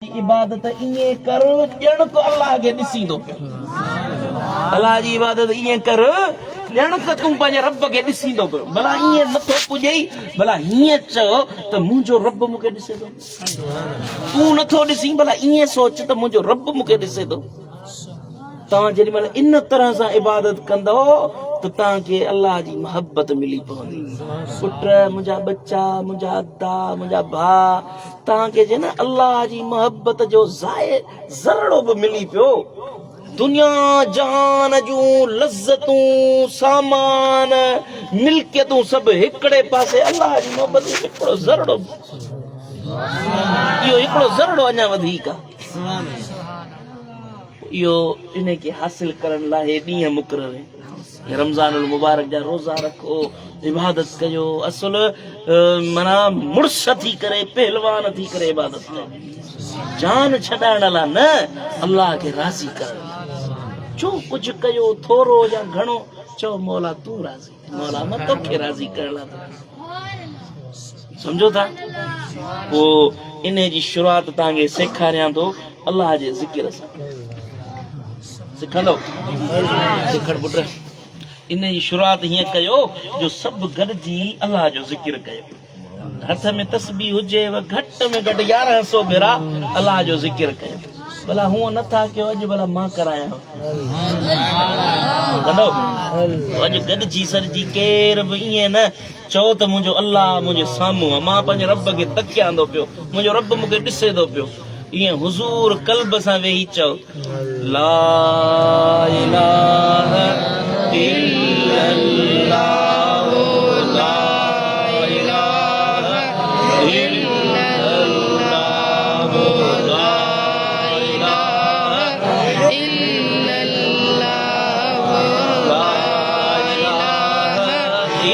عبادت ایے کر ڄण کو اللہ کے ॾिसी थो पियो اللہ जी इबादत इएं कर ॼण त तूं पंहिंजे रब खे ॾिसी थो पियो भला ईअं नथो पुॼे भला हीअं चओ त मुंहिंजो रब मूंखे ॾिसे थो तूं नथो ॾिसी भला ईअं सोच त मुंहिंजो रब मूंखे ॾिसे थो तव्हां जेॾी महिल इन तरह सां इबादत कंदो त तव्हांखे अलाह जी मोहब्बत मिली पवंदी पुट मुंहिंजा बच्चा मुंहिंजा अदा मुंहिंजा भाउ तव्हांखे जे न अलाह जी मोहब्बत जो ज़रड़ो बि मिली पियो दुनिया जहान जूं लज़तूं सामान मिल्कियतूं सभु हिकिड़े पासे अलाह जी मोहब्बत जो हिकिड़ो ज़रड़ो इहो हिकिड़ो ज़रड़ो अञा वधीक आहे इहो इन खे हासिल करण लाइ ॾींहं मुक़रर आहिनि रमज़ानुल मुबारक जा रोज़ा रखो इबादत कयो असुल माना मुड़स थी करे पहलवान थी करे इबादत कयो जान छॾाइण लाइ न अल्लाह खे राज़ी करण जो कुझु कयो थोरो या घणो चओ मौला तूं राज़ी मौला मां तोखे राज़ी करण लाइ सम्झो था पोइ इन जी शुरूआत तव्हांखे सेखारियां थो अल्लाह जे ज़िक्र सां सिखंदो सिखण पुट इन जी शुरूआत हीअं कयो जो सभु गॾिजी अलाह जो ज़िक्र कयो हथ में तस्बीह हुजे घटि में घटि 1100 भेरा अलाह जो ज़िक्र कयो भला हूअं नथा कयो अॼु भला मां करायां कंदो अॼु गॾिजी सरजी केर बि ईअं न चओ त मुंहिंजो अलाह मुंहिंजे साम्हूं आहे मां पंहिंजे रब खे तकियां थो पियो मुंहिंजो रब मूंखे ॾिसे थो पियो ईअं हुज़ूर कल्ब सां वेही चओ ला इलाहा इल्लल्लाह ला इलाहा इल्लल्लाह ला इलाहा इल्लल्लाह ला इलाहा इल्लल्लाह ला इलाहा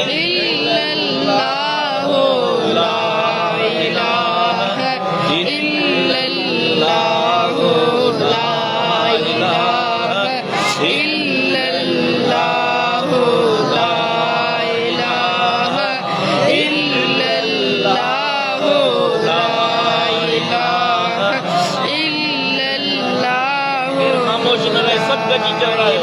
इल्लल्लाह ला इलाहा इल्लल्लाह ला इलाहा इल्लल्लाह ला इलाहा इल्लल्लाह खामोश न रहे सब गजी चल रहा है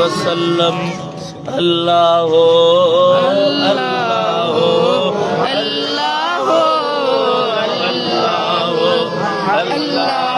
वसल्लम अल्लाह अल्लाह अल्लाह अल्लाह अल्लाह